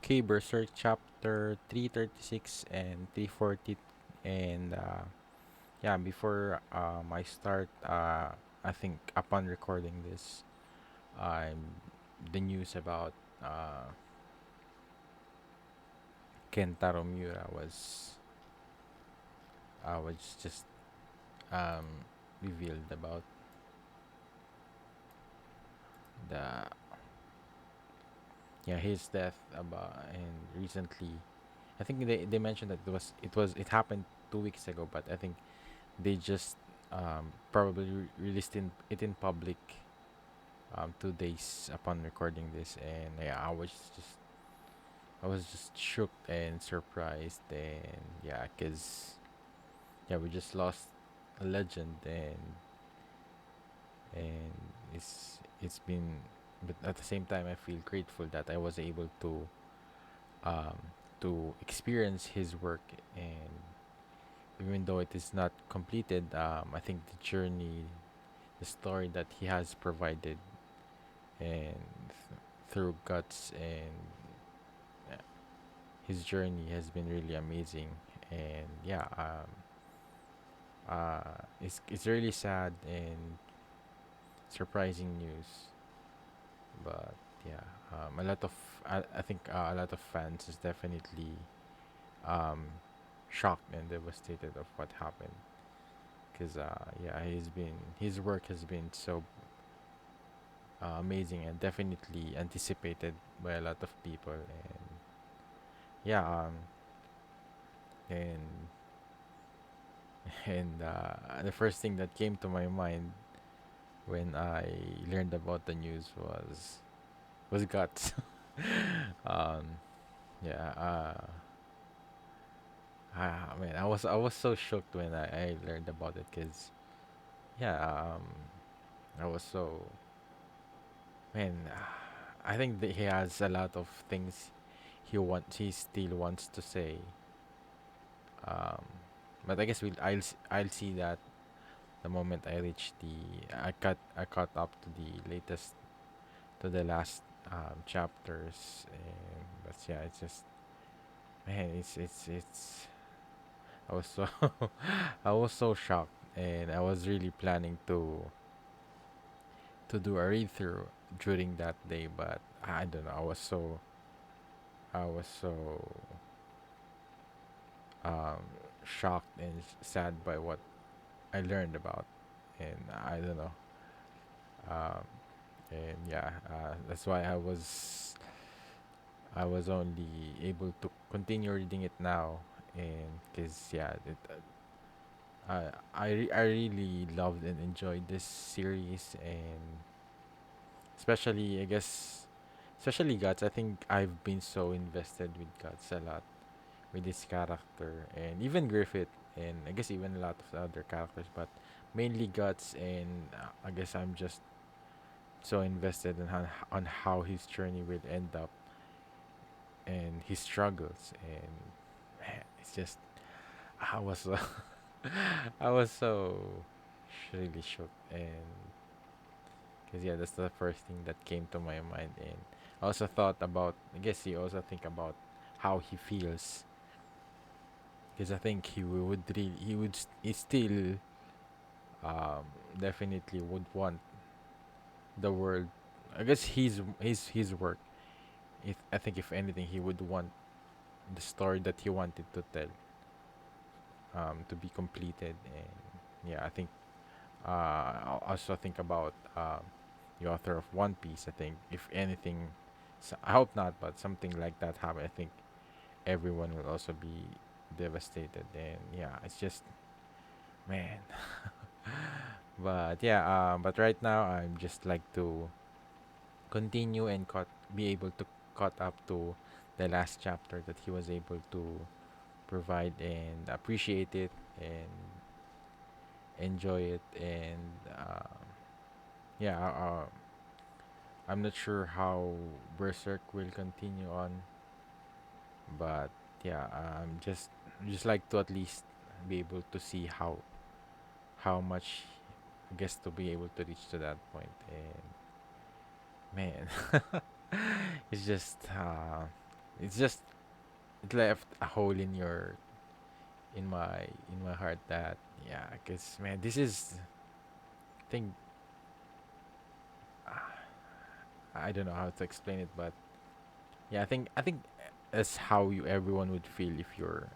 Okay, Berserk Chapter 336 and 340. And yeah, before I start, I think upon recording this, the news about uh, Kentaro Miura was just um, revealed about the his death about. And recently I think they mentioned that it happened 2 weeks ago, but I think they just probably released it in public 2 days upon recording this. And yeah, I was just shook and surprised. And yeah, cause yeah, we just lost a legend. And it's been, but at the same time I feel grateful that I was able um to experience his work. And even though it is not completed, I think the journey, the story that he has provided, and through guts, and uh, his journey has been really amazing. And yeah, it's really sad and surprising news. But yeah, I think a lot of fans is definitely um, shocked and devastated of what happened. Because yeah, his work has been so amazing and definitely anticipated by a lot of people. And yeah, and the first thing that came to my mind when I learned about the news was guts. um, yeah, man, I was so shocked when I learned about it. Cause yeah, I was so, man. I think that he has a lot of things he still wants to say. Um, but I guess I'll see that the moment I reach I caught up to the latest, to the last chapters. And but yeah, it's just, man, it's I was so I was so shocked. And I was really planning to do a read through during that day. But I don't know, I was so um shocked and sad by what I learned about. And I don't know. Um, and yeah, that's why I was only able to continue reading it now. And because yeah, I really loved and enjoyed this series. And especially, I guess, especially Guts. I think I've been so invested with Guts a lot, with this character, and even Griffith, and I guess even a lot of the other characters. But mainly Guts. And I guess I'm just so invested in on how his journey will end up, and his struggles. And man, it's just, I was so I was so really shocked. And because yeah, that's the first thing that came to my mind. And I also thought about, I guess he also think about how he feels. Because I think he still um definitely would want the world, I guess his work, I think if anything he would want the story that he wanted to tell to be completed. And yeah, I think I also think about the author of One Piece. I think if anything, I hope not, but something like that happen, I think everyone will also be devastated. And yeah, it's just, man. But yeah, but right now I'm just like to continue and be able to caught up to the last chapter that he was able to provide, and appreciate it, and enjoy it. And yeah, I'm not sure how Berserk will continue on. But yeah, just like to at least be able to see how much, I guess, to be able to reach to that point. And man, it's just It's just it left a hole in your in my heart that yeah, cause man, this is I think I don't know how to explain it, but yeah, I think that's how you everyone would feel if you're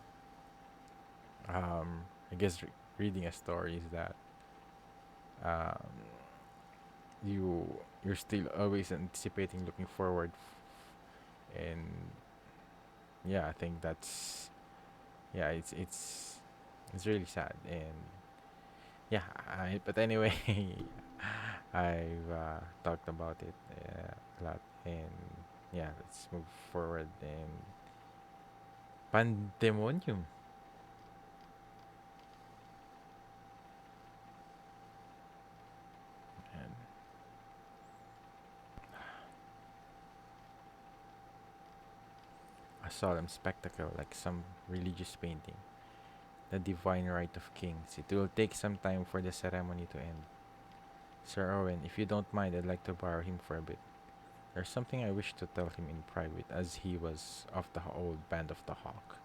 I guess reading a story is that um you you're still always anticipating, looking forward, and yeah, I think that's yeah, it's really sad and yeah, but anyway, I've talked about it a lot, and yeah, let's move forward and pandemonium. And a solemn spectacle like some religious painting, the divine right of kings. It will take some time for the ceremony to end. Sir Owen, if you don't mind, I'd like to borrow him for a bit. There's something I wish to tell him in private, as he was of the old band of the Hawk.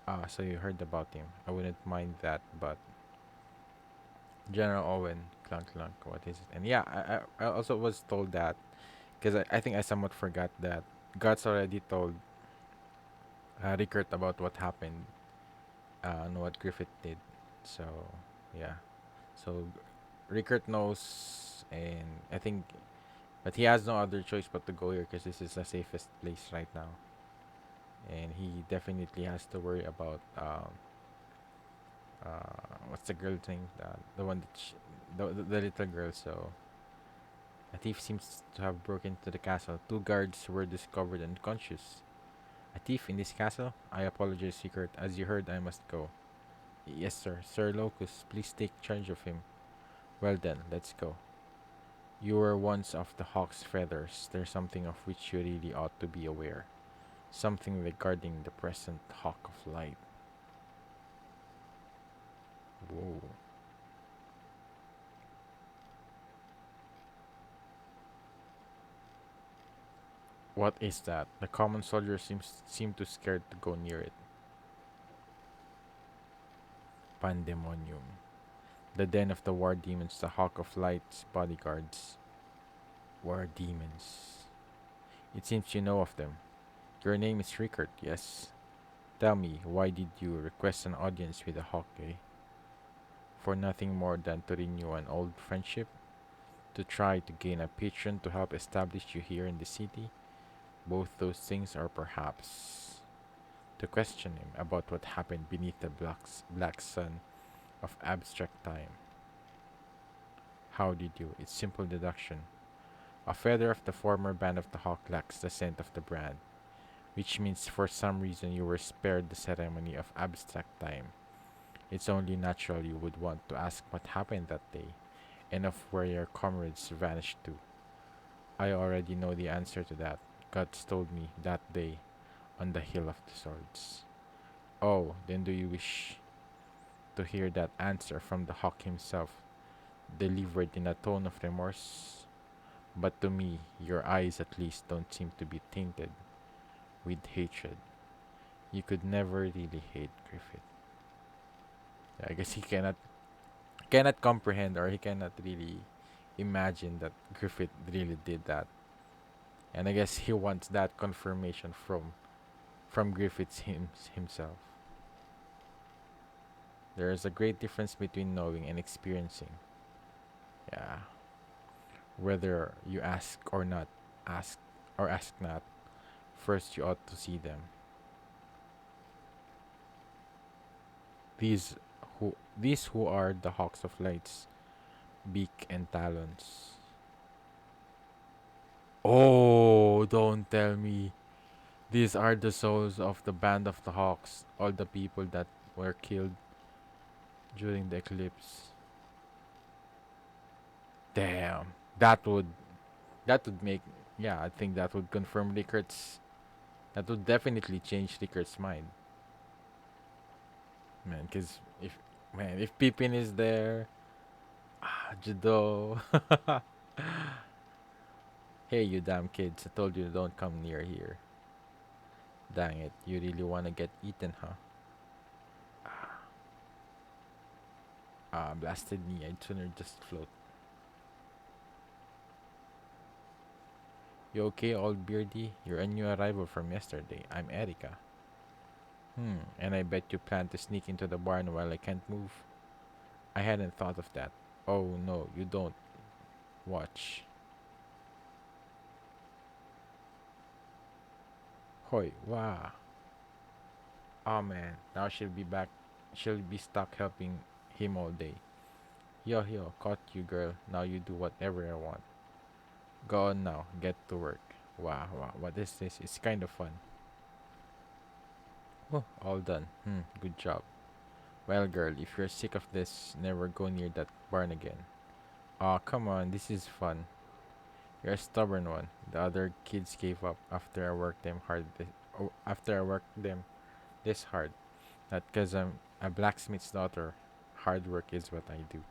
Ah, so you heard about him. I wouldn't mind that, but General Owen, clunk clunk, what is it? And yeah, I also was told that because I think I somewhat forgot that Guts already told Rickert about what happened and what Griffith did. So yeah, so Rickert knows, and I think, but he has no other choice but to go here because this is the safest place right now, and he definitely has to worry about what's the girl's name? The one that the little girl. So a thief seems to have broken into the castle. Two guards were discovered unconscious. A thief in this castle? I apologize, Secret. As you heard, I must go. Yes, sir. Sir Locus, please take charge of him. Well then, let's go. You were once of the hawk's feathers. There's something of which you really ought to be aware. Something regarding the present hawk of light. Whoa. What is that? The common soldier seem too scared to go near it. Pandemonium. The den of the war demons, the hawk of light's bodyguards. War demons. It seems you know of them. Your name is Rickert, yes? Tell me, why did you request an audience with the hawk, eh? For nothing more than to renew an old friendship? To try to gain a patron to help establish you here in the city? Both those things, or perhaps to question him about what happened beneath the black sun of abstract time. How did you? It's simple deduction. A feather of the former band of the hawk lacks the scent of the brand, which means for some reason you were spared the ceremony of abstract time. It's only natural you would want to ask what happened that day, and of where your comrades vanished to. I already know the answer to that. Guts told me that day on the Hill of the Swords. Oh, then do you wish to hear that answer from the hawk himself, delivered in a tone of remorse? But to me, your eyes at least don't seem to be tainted with hatred. You could never really hate Griffith. Yeah, I guess he cannot comprehend, or he cannot really imagine that Griffith really did that. And I guess he wants that confirmation from Griffith himself. There is a great difference between knowing and experiencing. Yeah. Whether you ask ask not, first you ought to see them. These these who are the hawks of light's beak and talons. Oh, don't tell me. These are the souls of the band of the hawks, all the people that were killed during the eclipse. Damn. That would make yeah, I think that would confirm Rickart's that would definitely change Rickart's mind. Man, cuz if Pippin is there, Judo. Hey, you damn kids! I told you don't come near here. Dang it, you really wanna get eaten, huh? Blasted me, I'd sooner just float. You okay, old beardy? You're a new arrival from yesterday. I'm Erika. And I bet you plan to sneak into the barn while I can't move? I hadn't thought of that. Oh no, you don't. Watch. Hoi, wow. Oh man, now she'll be back. She'll be stuck helping him all day. Yo, yo, caught you, girl. Now you do whatever I want. Go on now, get to work. Wow, wow, what is this? It's kind of fun. Oh, all done. Good job. Well, girl, if you're sick of this, never go near that barn again. Aw, come on, this is fun. You're a stubborn one. The other kids gave up after I worked them hard. After I worked them this hard. Not 'cause I'm a blacksmith's daughter. Hard work is what I do.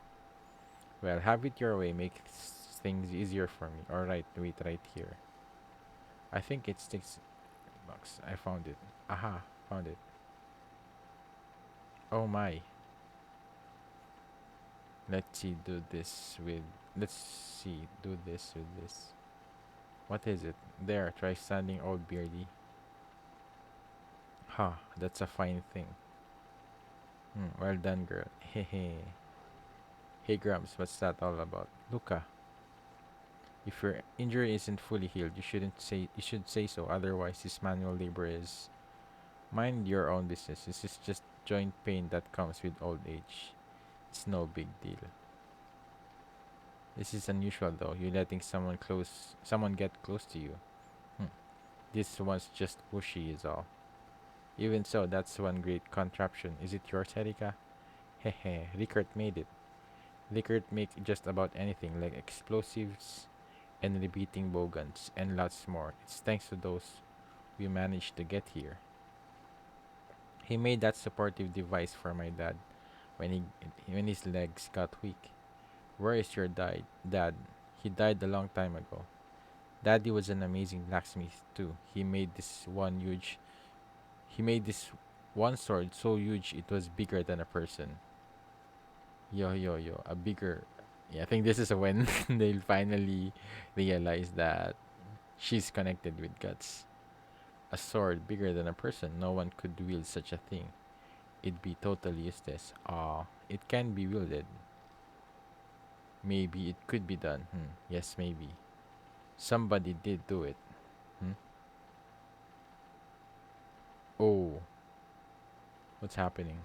Well, have it your way. Make things easier for me. All right, wait right here. I think it's $6. I found it. Aha, found it. Oh my. Let's see. Do this with. Let's see. Do this with this. What is it? There. Try standing, old beardy. Ha. That's a fine thing. Well done, girl. Hehe. Hey Grumps, what's that all about? Luca, if your injury isn't fully healed, you should say so. Otherwise, this manual labor is mind your own business. This is just joint pain that comes with old age. It's no big deal. This is unusual though. You letting someone get close to you. Hmm. This one's just pushy is all. Even so, that's one great contraption. Is it yours, Erika? Hehe, Rickert made it. Rickert make just about anything like explosives and repeating bowguns and lots more. It's thanks to those we managed to get here. He made that supportive device for my dad when when his legs got weak. Where is your dad? He died a long time ago. Daddy was an amazing blacksmith too. He made this one sword so huge it was bigger than a person. Yo yo yo, a bigger. Yeah, I think this is when they'll finally realize that she's connected with guts. A sword bigger than a person, no one could wield such a thing. It'd be totally useless. It can be wielded. Maybe it could be done. Yes, maybe. Somebody did do it. Hmm? Oh, what's happening?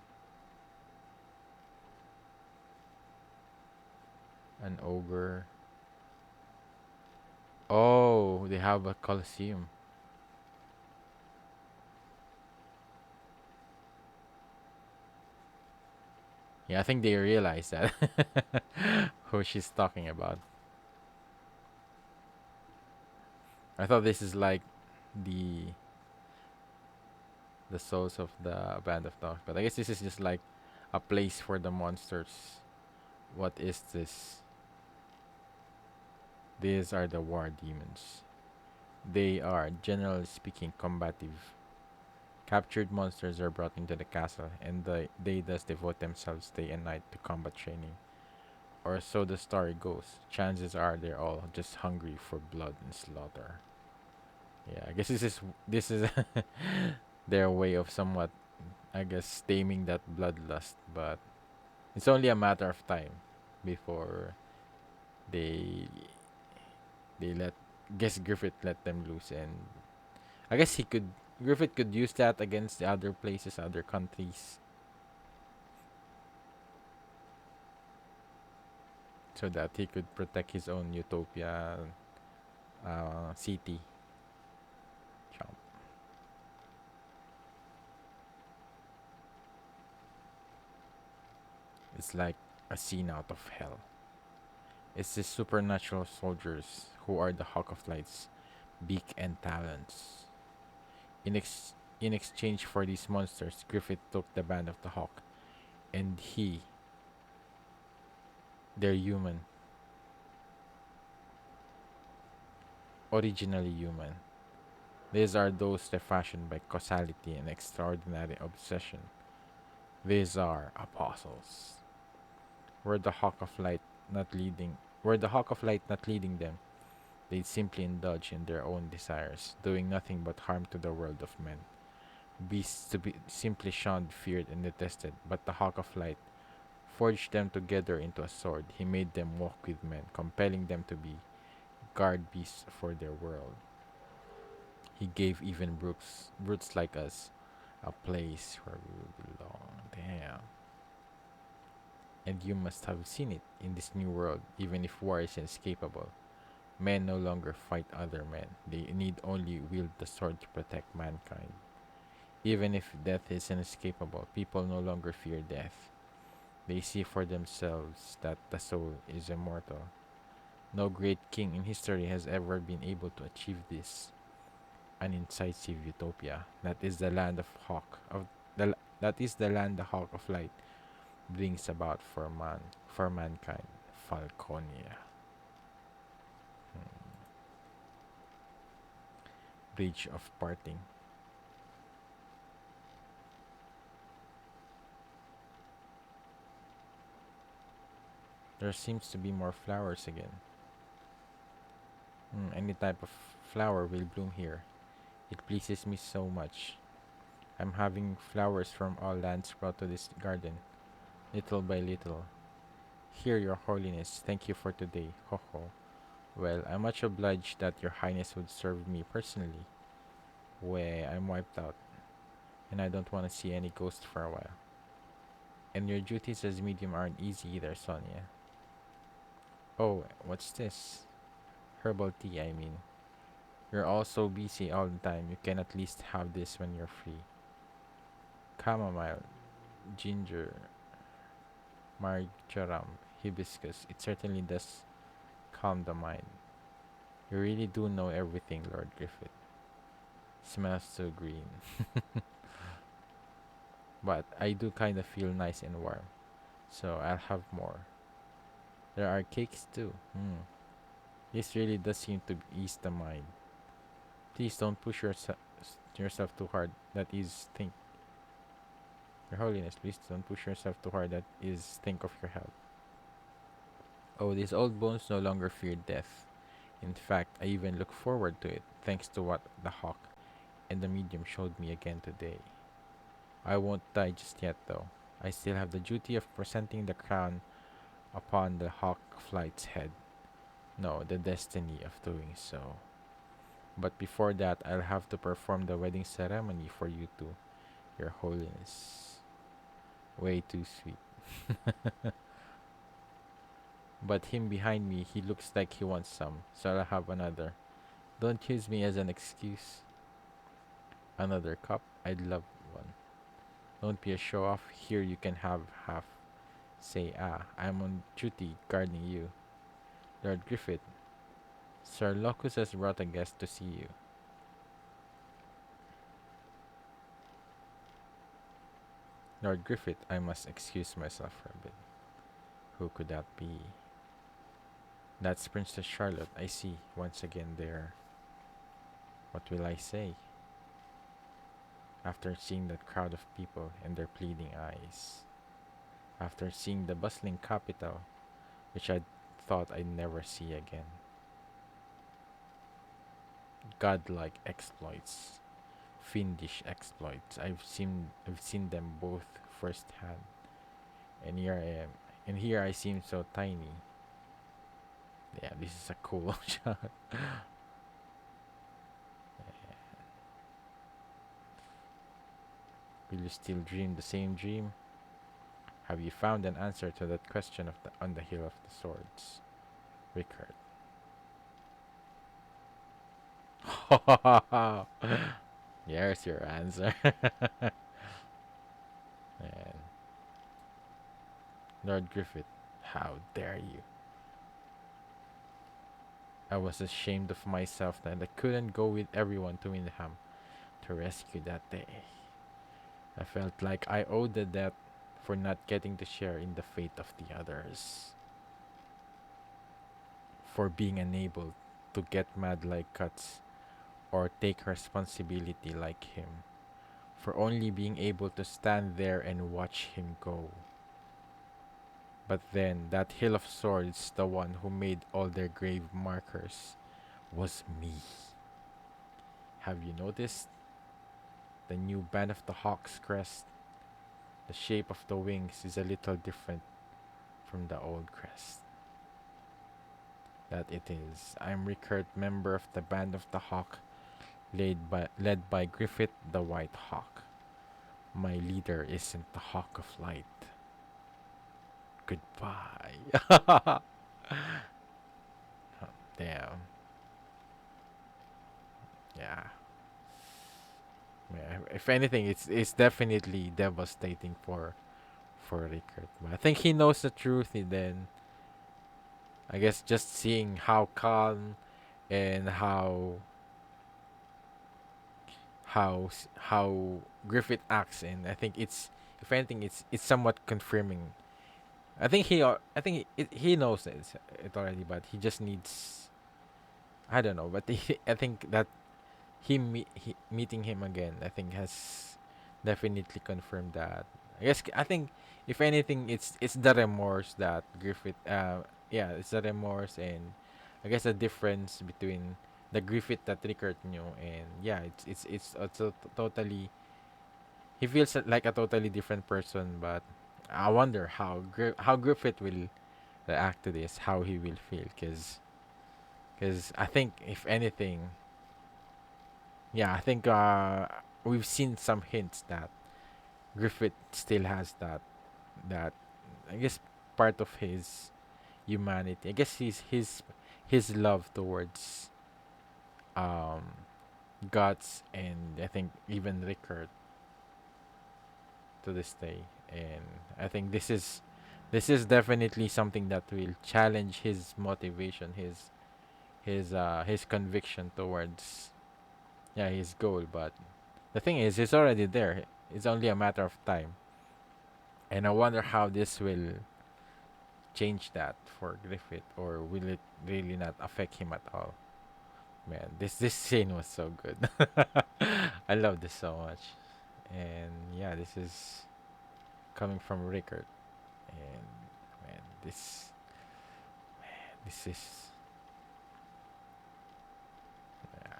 An ogre. Oh, they have a coliseum. Yeah, I think they realize that who she's talking about. I thought this is like the the souls of the band of dogs, but I guess this is just like a place for the monsters. What is this? These are the war demons. They are, generally speaking, combative. Captured monsters are brought into the castle, and they thus devote themselves day and night to combat training. Or so the story goes. Chances are they're all just hungry for blood and slaughter. Yeah, I guess this is their way of somewhat, I guess, taming that bloodlust. But it's only a matter of time before they they let guess Griffith let them loose, and I guess he could Griffith could use that against the other places, other countries, so that he could protect his own utopia city. Chomp. It's like a scene out of hell. It's the supernatural soldiers who are the Hawk of Light's beak and talons. In exchange for these monsters, Griffith took the band of the Hawk, and they're human, originally human. These are those that fashioned by causality and extraordinary obsession. These are apostles. Were the hawk of light not leading were the hawk of light not leading them, they'd simply indulge in their own desires, doing nothing but harm to the world of men. Beasts to be simply shunned, feared, and detested, but the hawk of light forged them together into a sword. He made them walk with men, compelling them to be guard beasts for their world. He gave even brutes like us, a place where we belong. Damn. And you must have seen it in this new world, even if war is inescapable. Men no longer fight other men. They need only wield the sword to protect mankind. Even if death is inescapable, people no longer fear death. They see for themselves that the soul is immortal. No great king in history has ever been able to achieve this. An incisive utopia. That is the land of hawk of that is the land the hawk of light brings about for mankind. Falconia. Hmm. Bridge of parting. There seems to be more flowers again. Any type of flower will bloom here. It pleases me so much. I'm having flowers from all lands brought to this garden, little by little. Here, Your Holiness, thank you for today. Ho ho. Well, I'm much obliged that Your Highness would serve me personally. Where I'm wiped out, and I don't want to see any ghosts for a while. And your duties as medium aren't easy either, Sonia. Oh, what's this? Herbal tea, I mean. You're all so busy all the time, you can at least have this when you're free. Chamomile, ginger, marjoram, hibiscus. It certainly does calm the mind. You really do know everything, Lord Griffith. Smells so green. But I do kind of feel nice and warm, so I'll have more. There are cakes too. This really does seem to ease the mind. Please don't push yourself too hard. That is think. Your Holiness, please don't push yourself too hard. That is think of your health. Oh, these old bones no longer fear death. In fact, I even look forward to it, thanks to what the hawk and the medium showed me again today. I won't die just yet, though. I still have the duty of presenting the crown upon the hawk flight's head. No, the destiny of doing so. But before that, I'll have to perform the wedding ceremony for you two, Your Holiness. Way too sweet. But him behind me, he looks like he wants some, so I'll have another. Don't use me as an excuse. Another cup? I'd love one. Don't be a show off. Here you can have half. Say, I'm on duty guarding you. Lord Griffith, Sir Locus has brought a guest to see you. Lord Griffith, I must excuse myself for a bit. Who could that be? That's Princess Charlotte, I see, once again there. What will I say? After seeing that crowd of people and their pleading eyes. After seeing the bustling capital, which I thought I'd never see again. Godlike exploits. Fiendish exploits. I've seen them both firsthand. And here I am. And here I seem so tiny. Yeah, this is a cool shot. Will you still dream the same dream? Have you found an answer to that question on the Hill of the Swords? Rickard. Here's your answer. And Lord Griffith, how dare you? I was ashamed of myself that I couldn't go with everyone to Windham to rescue that day. I felt like I owed the debt for not getting to share in the fate of the others. For being unable to get mad like cuts or take responsibility like him, for only being able to stand there and watch him go. But then, that hill of swords, the one who made all their grave markers, was me. Have you noticed? The new band of the hawk's crest, the shape of the wings is a little different from the old crest. That it is. I'm Rickert, member of the band of the hawk, led by Griffith the White Hawk. My leader isn't the Hawk of Light. Goodbye. Damn. Yeah. Yeah. If anything, it's definitely devastating for Rickert. But I think he knows the truth. And then I guess just seeing how calm and how Griffith acts, and I think it's, if anything, it's somewhat confirming. I think he knows it already, but he just needs, I don't know, but I think that meeting him again, I think, has definitely confirmed that. I think, if anything, it's the remorse that Griffith, yeah, it's the remorse, and I guess the difference between the Griffith that Rickert knew, and yeah, it's also totally, he feels like a totally different person. But I wonder how Griffith will react to this, how he will feel, because I think, if anything, yeah, I think we've seen some hints that Griffith still has that I guess part of his humanity. I guess his love towards um Guts, and I think even Rickard to this day. And I think this is definitely something that will challenge his motivation, his conviction towards, yeah, his goal. But the thing is, it's already there. It's only a matter of time. And I wonder how this will change that for Griffith, or will it really not affect him at all? Man, this scene was so good. I love this so much. And yeah, this is coming from Rickard. And man, this is, yeah.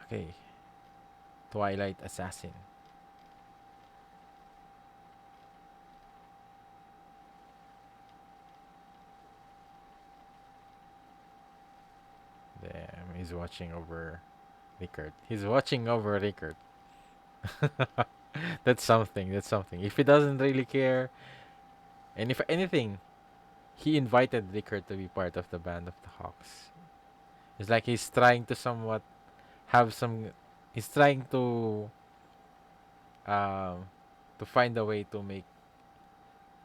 Okay. Twilight Assassin. Damn, he's watching over Rickard. He's watching over Rickard. That's something. That's something. If he doesn't really care, and if anything, he invited Rickard to be part of the band of the Hawks. It's like he's trying to somewhat have some. He's trying um to find a way to make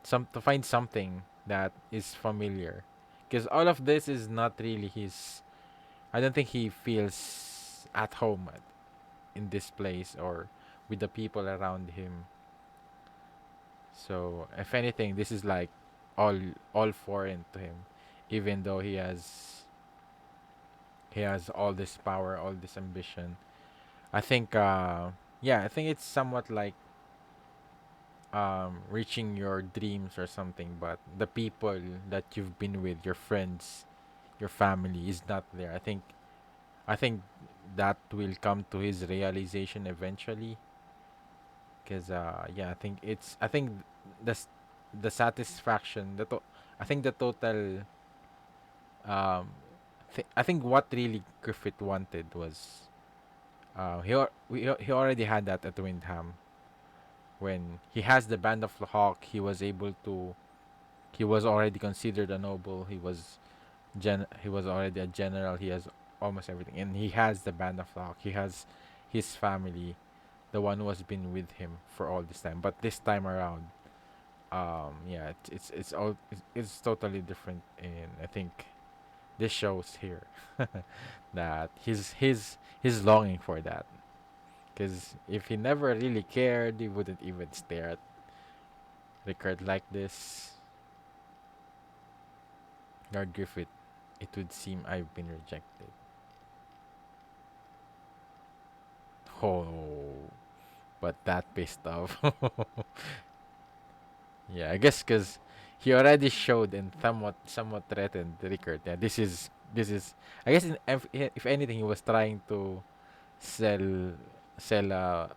to find something that is familiar, because all of this is not really his. I don't think he feels at home in this place, or with the people around him. So if anything, this is like all all foreign to him, even though he has all this power, all this ambition. I think yeah, I think it's somewhat like reaching your dreams or something, but the people that you've been with, your friends, your family, is not there. I think that will come to his realization eventually, because yeah, I think the s- the satisfaction, I think the total um I think what really Griffith wanted was, he already had that at Windham. When he has the band of the hawk, he was already considered a noble. He was already a general. He has almost everything, and he has the band of the hawk. He has his family, the one who has been with him for all this time. But this time around, yeah, it's totally different, and I think this shows here that he's longing for that. Because if he never really cared, he wouldn't even stare at Rickard like this. Lord Griffith, it would seem I've been rejected. Oh, but that pissed off. Yeah, I guess because he already showed and somewhat threatened Rickard. Yeah, this is. I guess if anything, he was trying to sell sell.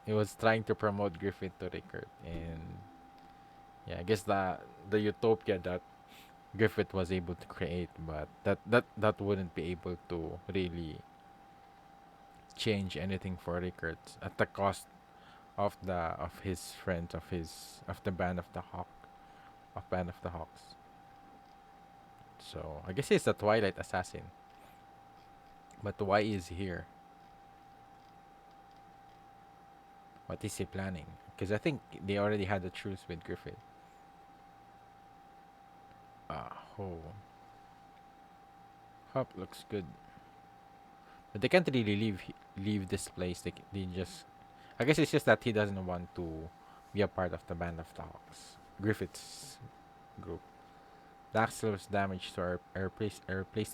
He was trying to promote Griffin to Rickard, and yeah, I guess the utopia that Griffith was able to create, but that wouldn't be able to really change anything for Rickard at the cost of his friends of the band of the Hawks. So I guess he's the Twilight Assassin. But why is he here? What is he planning? Because I think they already had a truce with Griffith. Oh, Hop looks good, but they can't really leave this place. They just. I guess it's just that he doesn't want to be a part of the band of the Hawks. Griffith's group. The axle was damaged, so I replaced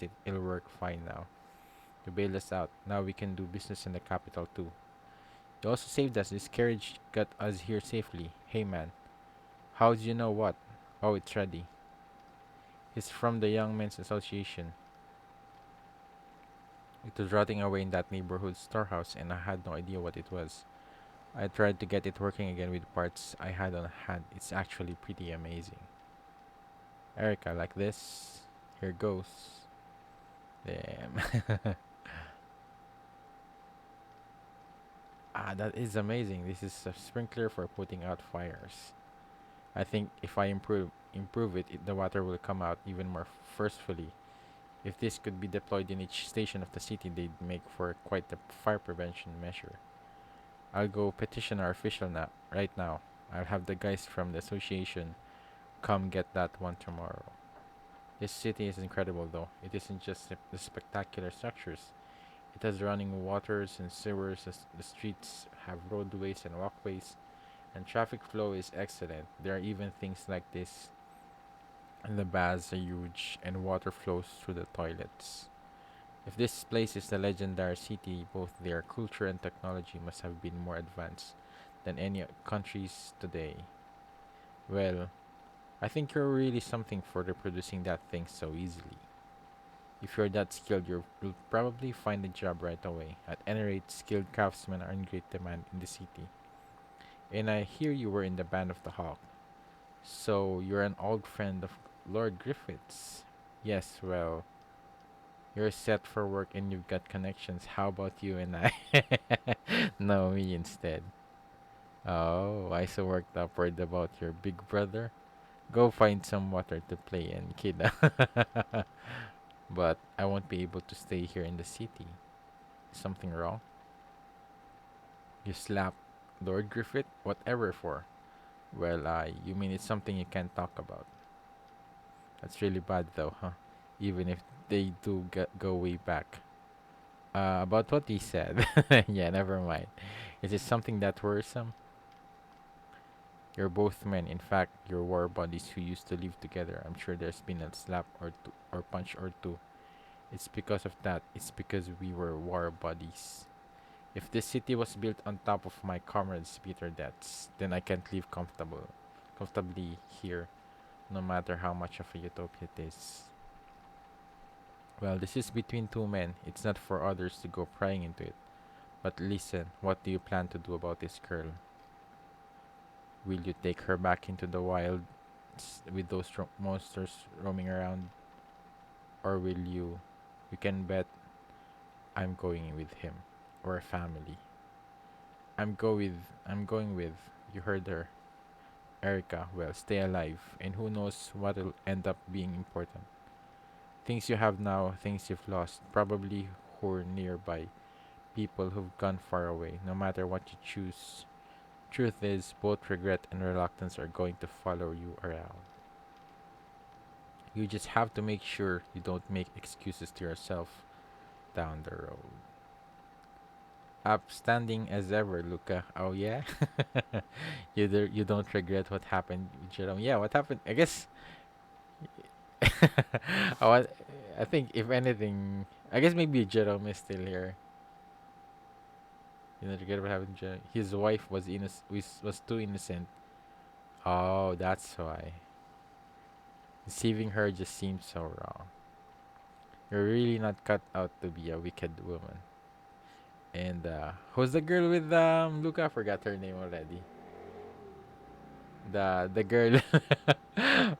it. It'll work fine now. You bailed us out. Now we can do business in the capital too. You also saved us. This carriage got us here safely. Hey man, how do you know what? Oh, it's ready. It's from the Young Men's Association. It was rotting away in that neighborhood storehouse, and I had no idea what it was. I tried to get it working again with parts I had on hand. It's actually pretty amazing. Erica, like this. Here goes. Damn. That is amazing. This is a sprinkler for putting out fires. I think if I improve it, the water will come out even more forcefully. If this could be deployed in each station of the city, they'd make for quite a fire prevention measure. I'll go petition our official now, right now. I'll have the guys from the association come get that one tomorrow. This city is incredible, though. It isn't just the spectacular structures. It has running waters and sewers. The streets have roadways and walkways, and traffic flow is excellent. There are even things like this, and the baths are huge, and water flows through the toilets. If this place is the legendary city, both their culture and technology must have been more advanced than any countries today. Well, I think you're really something for reproducing that thing so easily. If you're that skilled, you'll probably find a job right away. At any rate, skilled craftsmen are in great demand in the city. And I hear you were in the band of the Hawk. So you're an old friend of Lord Griffith's. Yes, well, you're set for work and you've got connections. How about you and I? No, me instead. Oh, I so worked up worried about your big brother. Go find some water to play in, kid. But I won't be able to stay here in the city. Something wrong? You slap Lord Griffith? Whatever for? Well, you mean it's something you can't talk about. That's really bad though, huh? Even if they do go way back. About what he said. Yeah, never mind. Is it something that worrisome? You're both men. In fact, you're war buddies who used to live together. I'm sure there's been a slap or two, or punch or two. It's because of that. It's because we were war buddies. If this city was built on top of my comrades' bitter deaths, then I can't live comfortably here, no matter how much of a utopia it is. Well, this is between two men. It's not for others to go prying into it. But listen, what do you plan to do about this girl? Will you take her back into the wild with those monsters roaming around? Or will you? You can bet I'm going with him. Or a family. I'm going with, you heard her, Erica. Well, stay alive. And who knows what'll end up being important. Things you have now, things you've lost. Probably who are nearby. People who've gone far away. No matter what you choose. Truth is, both regret and reluctance are going to follow you around. You just have to make sure you don't make excuses to yourself down the road. Upstanding as ever, Luca. Oh yeah, you don't regret what happened, with Jerome. Yeah, what happened? I guess. Oh, I think if anything, I guess maybe Jerome is still here. You know, regret what happened. His wife was too innocent. Oh, that's why. Deceiving her just seems so wrong. You're really not cut out to be a wicked woman. And who's the girl with Luca? I forgot her name already. The girl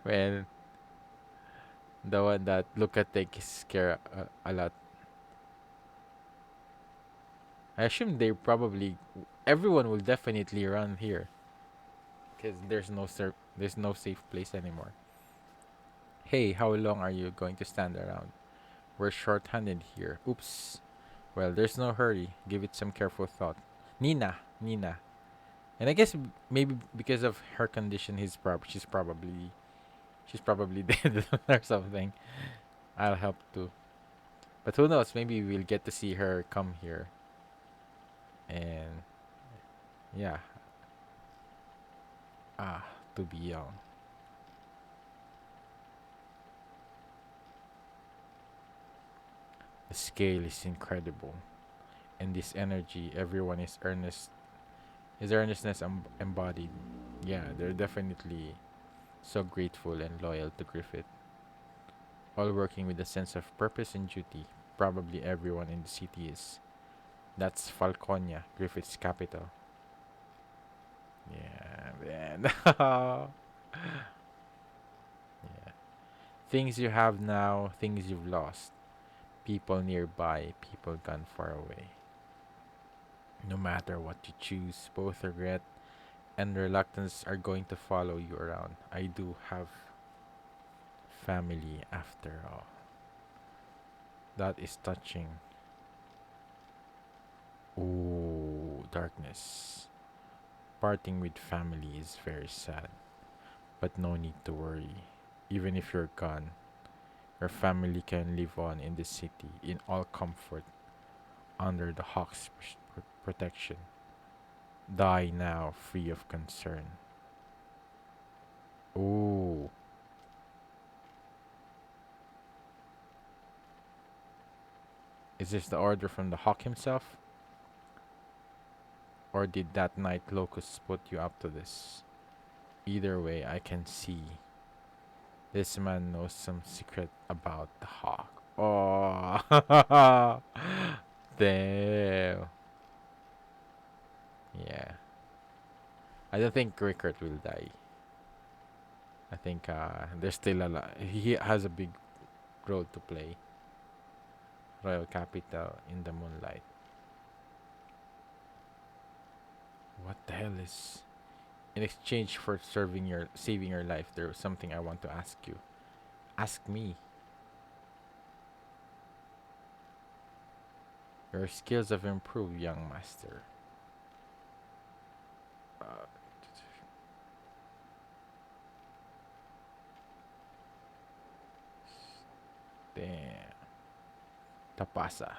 when the one that Luca takes care a lot. I assume they probably everyone will definitely run here because there's no safe place anymore. Hey, how long are you going to stand around? We're short-handed here. Oops. Well, there's no hurry. Give it some careful thought. Nina. And I guess maybe because of her condition, she's probably dead or something. I'll help too. But who knows? Maybe we'll get to see her come here. And yeah, ah, to be young. The scale is incredible, and this energy, everyone is earnest. Is earnestness embodied? Yeah, they're definitely so grateful and loyal to Griffith, all working with a sense of purpose and duty. Probably everyone in the city is. That's Falconia, Griffith's capital. Yeah, man. Yeah. Things you have now, things you've lost. People nearby, people gone far away. No matter what you choose, both regret and reluctance are going to follow you around. I do have family after all. That is touching. Ooh, darkness. Parting with family is very sad, but no need to worry. Even if you're gone, your family can live on in the city in all comfort under the Hawk's protection. Die now, free of concern. Ooh, is this the order from the Hawk himself? Or did that night Locust put you up to this? Either way, I can see this man knows some secret about the Hawk. Oh, damn. Yeah. I don't think Rickert will die. I think there's still a lot. He has a big role to play. Royal Capital in the moonlight. What the hell is? In exchange for saving your life, there was something I want to ask you. Ask me. Your skills have improved, young master. Uh, damn. Tapasa.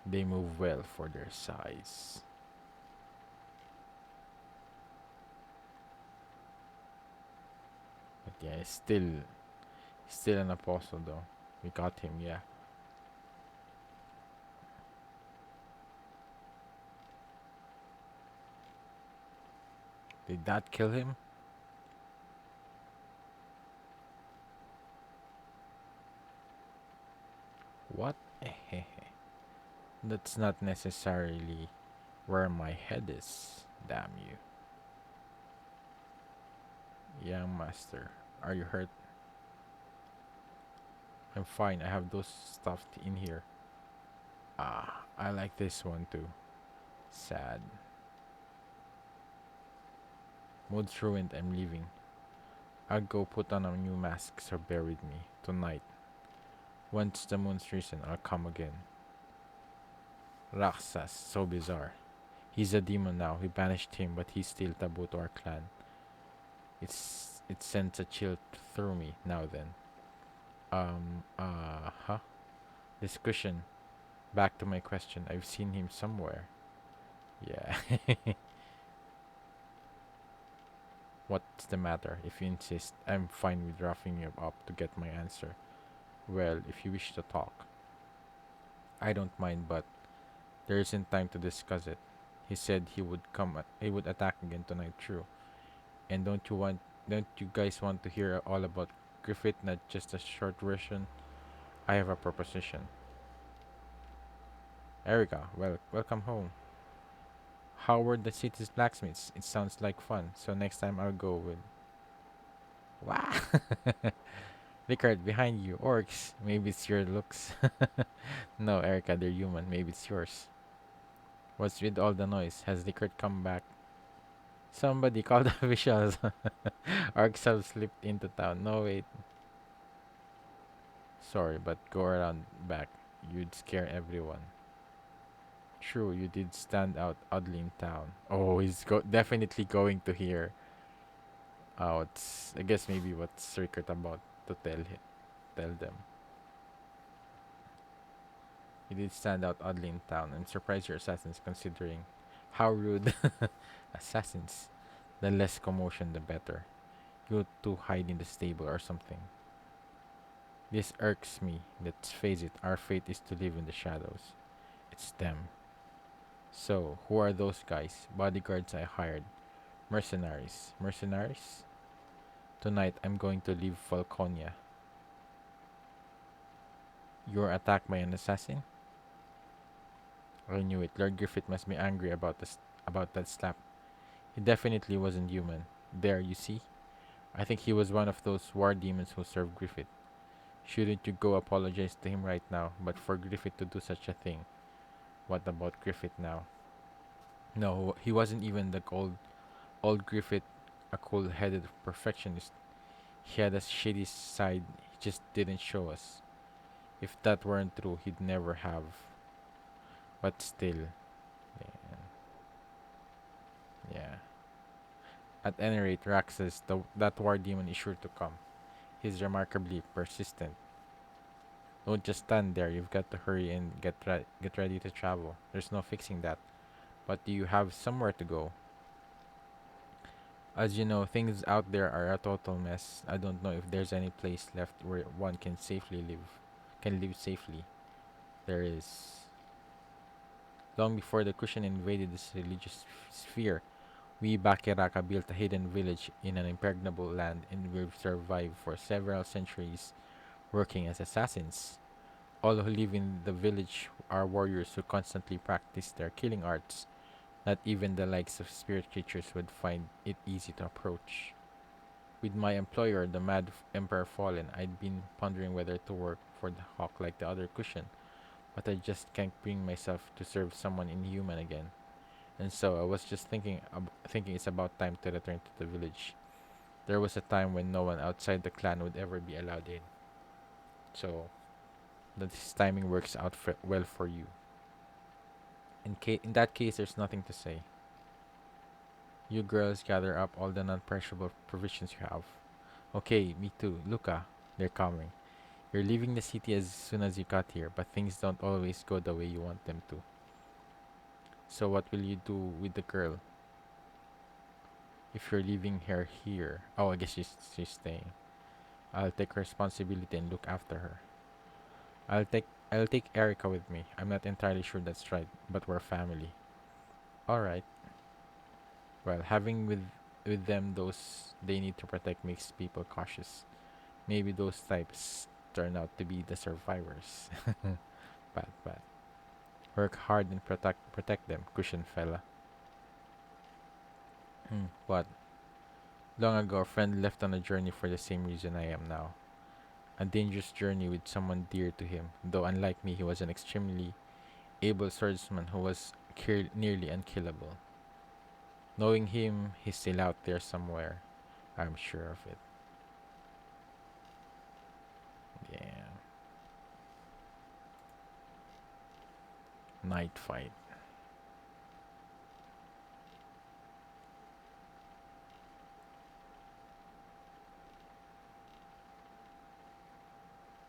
They move well for their size. But yeah, still an apostle though. We got him, yeah. Did that kill him? What? That's not necessarily where my head is. Damn you. Young master, are you hurt? I'm fine. I have those stuffed in here. Ah, I like this one too. Sad. Mood's ruined. I'm leaving. I'll go put on a new mask, so bear with me. Tonight. Once the moon's risen, I'll come again. Raksas, so bizarre. He's a demon now. We banished him, but he's still taboo to our clan. It sends a chill through me now then. Huh? Discussion. Back to my question. I've seen him somewhere. Yeah. What's the matter? If you insist, I'm fine with roughing you up to get my answer. Well, if you wish to talk. I don't mind, but there isn't time to discuss it. He said he would attack again tonight. True. And don't you guys want to hear all about Griffith, not just a short version? I have a proposition. Erica, welcome home. How were the city's blacksmiths? It sounds like fun. So next time I'll go with. Wow. Rickard, behind you, orcs. Maybe it's your looks. No, Erica, they're human. Maybe it's yours. What's with all the noise? Has Rickard come back? Somebody call the officials. Orcs have slipped into town. No, wait. Sorry, but go around back. You'd scare everyone. True, you did stand out oddly in town. Oh, definitely going to hear. Oh, it's I guess maybe what's Rickard about to tell them. You did stand out oddly in town. I'm surprised your assassins considering how rude. Assassins. The less commotion, the better. You two hide in the stable or something. This irks me. Let's face it, our fate is to live in the shadows. It's them. So, who are those guys? Bodyguards I hired. Mercenaries. Mercenaries? Tonight I'm going to leave Falconia. You're attacked by an assassin? I knew it. Lord Griffith must be angry about that slap. He definitely wasn't human. There, you see? I think he was one of those war demons who served Griffith. Shouldn't you go apologize to him right now? But for Griffith to do such a thing, what about Griffith now? No, he wasn't even the old Griffith, a cold-headed perfectionist. He had a shady side he just didn't show us. If that weren't true, he'd never have. But still, yeah. Yeah. At any rate, Raxus, that war demon is sure to come. He's remarkably persistent. Don't just stand there. You've got to hurry and get ready to travel. There's no fixing that. But do you have somewhere to go? As you know, things out there are a total mess. I don't know if there's any place left where one can live safely. There is. Long before the Kushan invaded this religious sphere, we Bakiraka built a hidden village in an impregnable land, and we've survived for several centuries working as assassins. All who live in the village are warriors who constantly practice their killing arts. Not even the likes of spirit creatures would find it easy to approach. With my employer, the Mad Emperor Fallen, I'd been pondering whether to work for the Hawk like the other cushion, but I just can't bring myself to serve someone inhuman again. And so I was just thinking it's about time to return to the village. There was a time when no one outside the clan would ever be allowed in. So this timing works out well for you. In that case, there's nothing to say. You girls gather up all the non-perishable provisions you have. Okay, me too. Luca, they're coming. You're leaving the city as soon as you got here, but things don't always go the way you want them to. So what will you do with the girl? If you're leaving her here, oh, I guess she's staying. I'll take responsibility and look after her. I'll take Erica with me. I'm not entirely sure that's right, but we're family. All right. Well, having with them those they need to protect makes people cautious. Maybe those types turn out to be the survivors. Bad. Work hard and protect them, cushion fella. What? Long ago, a friend left on a journey for the same reason I am now. A dangerous journey with someone dear to him, though unlike me, he was an extremely able swordsman who was nearly unkillable. Knowing him, he's still out there somewhere. I'm sure of it. Yeah. Night fight.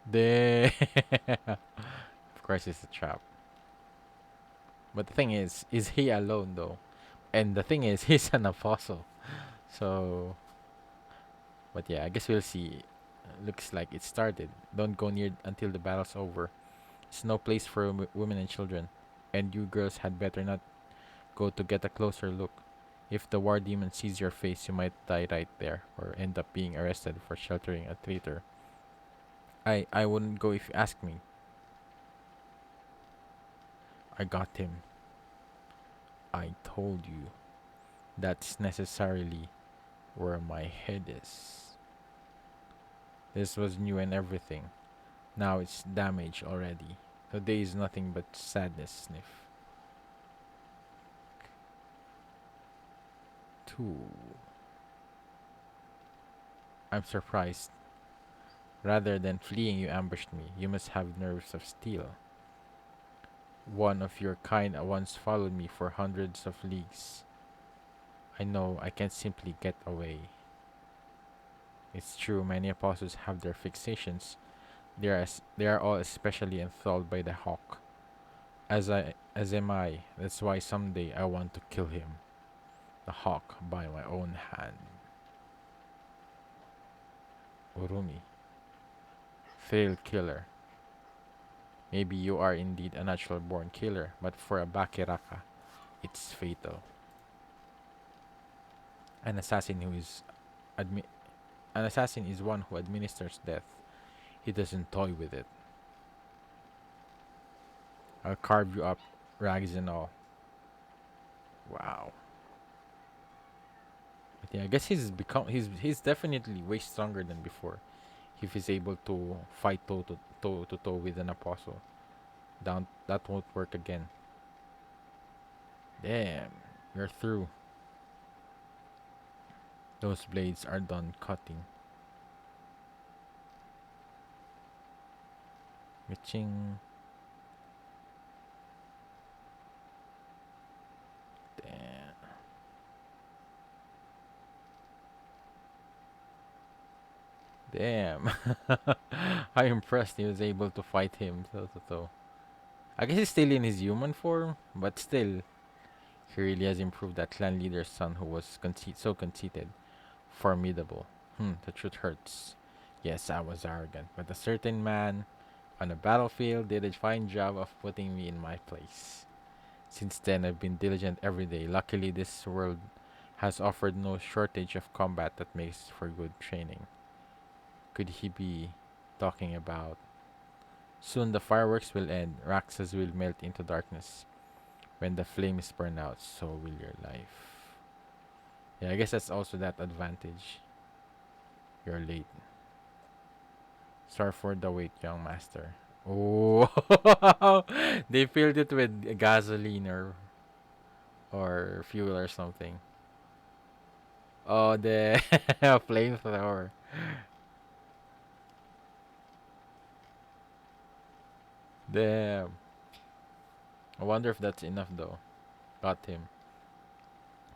The of course it's a trap. But the thing is he alone though? And the thing is, he's an apostle. So, but yeah, I guess we'll see. Looks like it started. Don't go near until the battle's over. It's no place for women and children. And you girls had better not go to get a closer look. If the war demon sees your face, you might die right there, or end up being arrested for sheltering a traitor. I wouldn't go if you ask me. I got him. I told you. That's necessarily where my head is. This was new and everything. Now it's damaged already. Today is nothing but sadness, Sniff. 2. I'm surprised. Rather than fleeing, you ambushed me. You must have nerves of steel. One of your kind once followed me for hundreds of leagues. I know I can't simply get away. It's true, many apostles have their fixations. They are all especially enthralled by the hawk. As am I. That's why someday I want to kill him. The hawk by my own hand. Urumi. Thrill killer. Maybe you are indeed a natural born killer, but for a Bakiraka, it's fatal. An assassin who is admi- an assassin is one who administers death. He doesn't toy with it. I'll carve you up, rags and all. Wow. But yeah, I guess he's definitely way stronger than before. If he's able to fight toe to toe with an apostle, down that won't work again. Damn, you're through. Those blades are done cutting. Ching. Damn. Damn. I'm impressed he was able to fight him toe to toe. I guess he's still in his human form, but still, he really has improved that clan leader's son who was so conceited. Formidable. The truth hurts. Yes, I was arrogant, but a certain man on the battlefield did a fine job of putting me in my place. Since then, I've been diligent every day. Luckily, this world has offered no shortage of combat that makes for good training. Could he be talking about? Soon the fireworks will end, Raxas will melt into darkness. When the flames burn out, so will your life. Yeah, I guess that's also that advantage. You're late. Sorry for the wait, young master. Oh, they filled it with gasoline or fuel or something. Oh, the flamethrower. Damn. I wonder if that's enough though. Got him.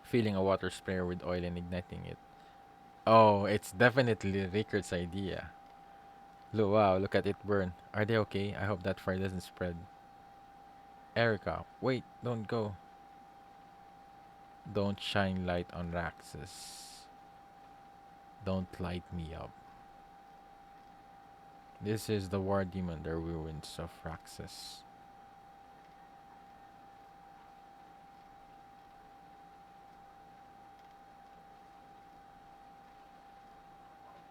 Filling a water sprayer with oil and igniting it. Oh, it's definitely Rickard's idea. Wow, look at it burn. Are they okay? I hope that fire doesn't spread. Erica, wait, don't go. Don't shine light on Raxus. Don't light me up. This is the war demon, the ruins of Raxus.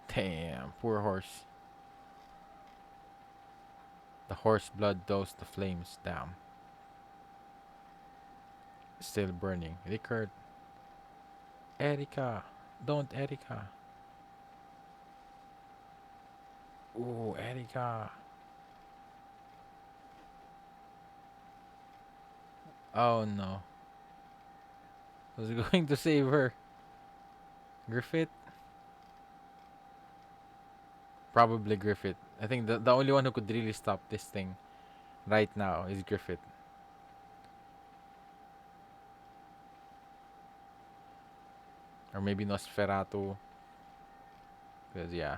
Damn, poor horse. The horse blood dosed the flames down. Still burning. Rickard. Erica. Don't Erica. Ooh, Erica. Oh no. Who's going to save her? Griffith? Probably Griffith. I think the only one who could really stop this thing right now is Griffith. Or maybe Nosferatu. Because, yeah.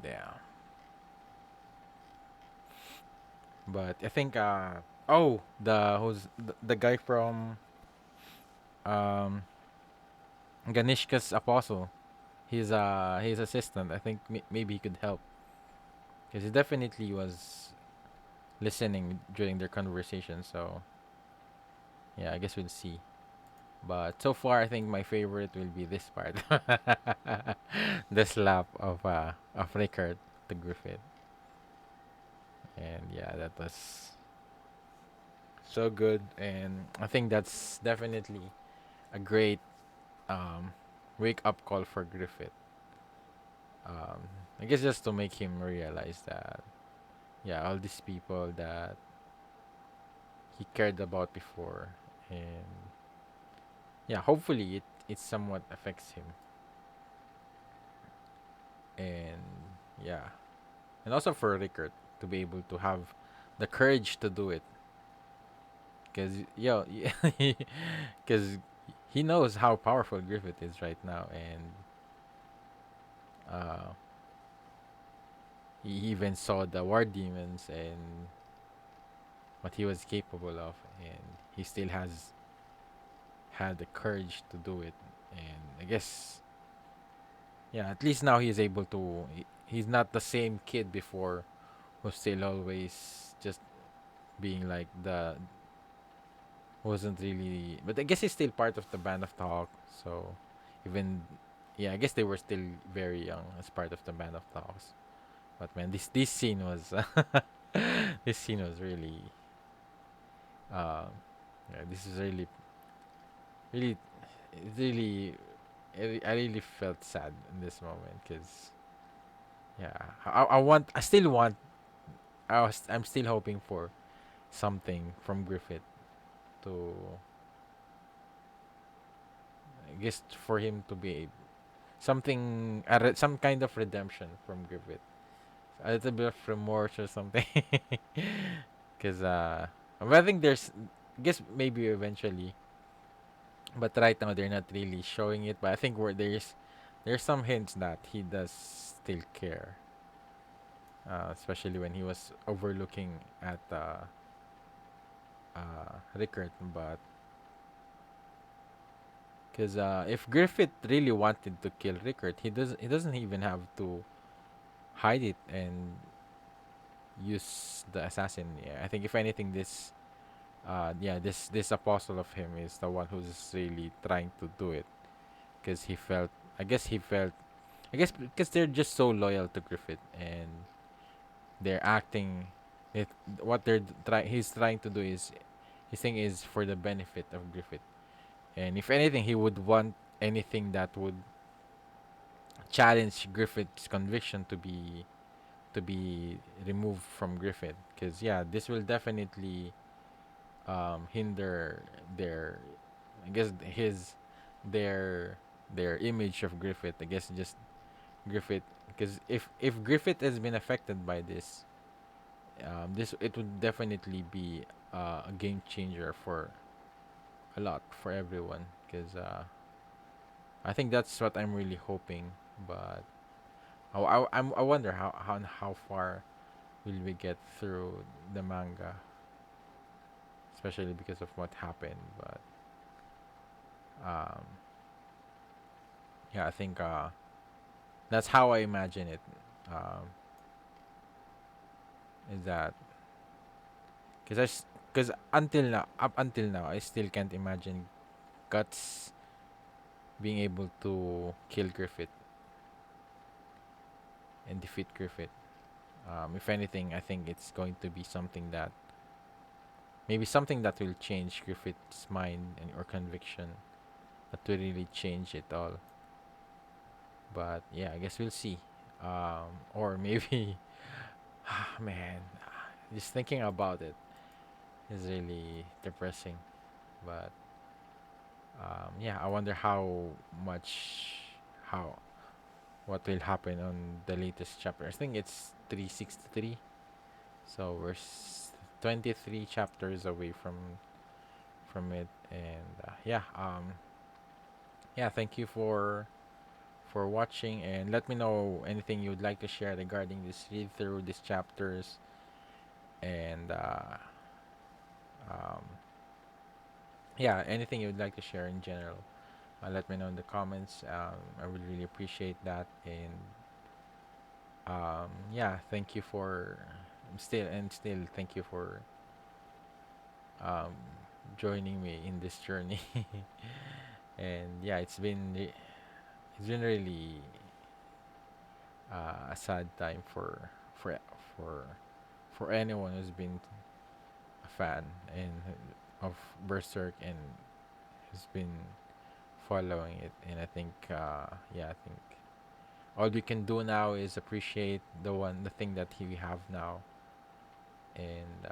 Damn. But I think, oh, the guy from, um, Ganishka's apostle. He's his assistant. I think maybe he could help. because he definitely was listening during their conversation. So yeah, I guess we'll see. But so far, I think my favorite will be this part, the slap of Rickard to Griffith, and yeah, that was so good, and I think that's definitely a great um, wake up call for Griffith. Um, I guess just to make him realize that yeah, all these people that he cared about before, and yeah, hopefully it somewhat affects him, and yeah, and also for Rickert to be able to have the courage to do it, because yo, because he knows how powerful Griffith is right now, and uh, he even saw the war demons and what he was capable of, and he still has had the courage to do it, and I guess yeah, at least now he's able to. He's not the same kid before, who's still always just being like the wasn't really. But I guess he's still part of the band of the Hawk. So even yeah, I guess they were still very young as part of the band of the Hawks. But man, this scene was this scene was really uh, yeah, this is really it really I really felt sad in this moment because yeah I still want I'm still hoping for something from Griffith to I guess for him to be something some kind of redemption from Griffith, a little bit of remorse or something, because I think there's I guess maybe eventually, but right now they're not really showing it. But I think where there's some hints that he does still care, especially when he was overlooking at Rickert. But because if Griffith really wanted to kill Rickert, he doesn't even have to hide it and use the assassin. Yeah, I think if anything, this apostle of him is the one who's really trying to do it because he felt. I guess he felt. I guess because they're just so loyal to Griffith and they're acting. It what he's trying to do is his thing is for the benefit of Griffith. And if anything, he would want anything that would challenge Griffith's conviction to be removed from Griffith. Because yeah, this will definitely hinder their, I guess their their image of Griffith. I guess just Griffith, because if Griffith has been affected by this, this it would definitely be a game changer for a lot for everyone. Because I think that's what I'm really hoping, but I wonder how far will we get through the manga, especially because of what happened. But um, yeah, I think that's how I imagine it. Um, is that because until now, up until now, I still can't imagine Guts being able to kill Griffith and defeat Griffith. If anything, I think it's going to be something that maybe something that will change Griffith's mind and or conviction that will really change it all. But yeah, I guess we'll see. Or maybe, man, just thinking about it is really depressing. But yeah, I wonder how much, how, what will happen on the latest chapter. I think it's 363. So we're 23 chapters away from it, and yeah, thank you for watching, and let me know anything you would like to share regarding this read through these chapters, and um, yeah, anything you would like to share in general. Let me know in the comments. I would really appreciate that, and Yeah, thank you for still thank you for um, joining me in this journey. And yeah, it's been really a sad time for for for anyone who's been a fan and of Berserk and has been following it. And I think yeah, I think all we can do now is appreciate the thing that we have now. And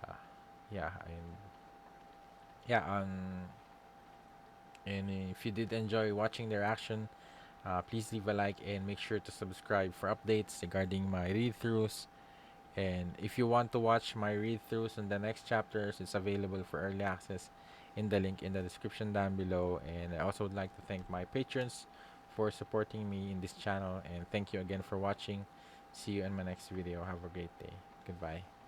yeah, yeah, and if you did enjoy watching their action, please leave a like and make sure to subscribe for updates regarding my read throughs. And if you want to watch my read throughs on the next chapters, it's available for early access in the link in the description down below. And I also would like to thank my patrons for supporting me in this channel. And thank you again for watching. See you in my next video. Have a great day. Goodbye.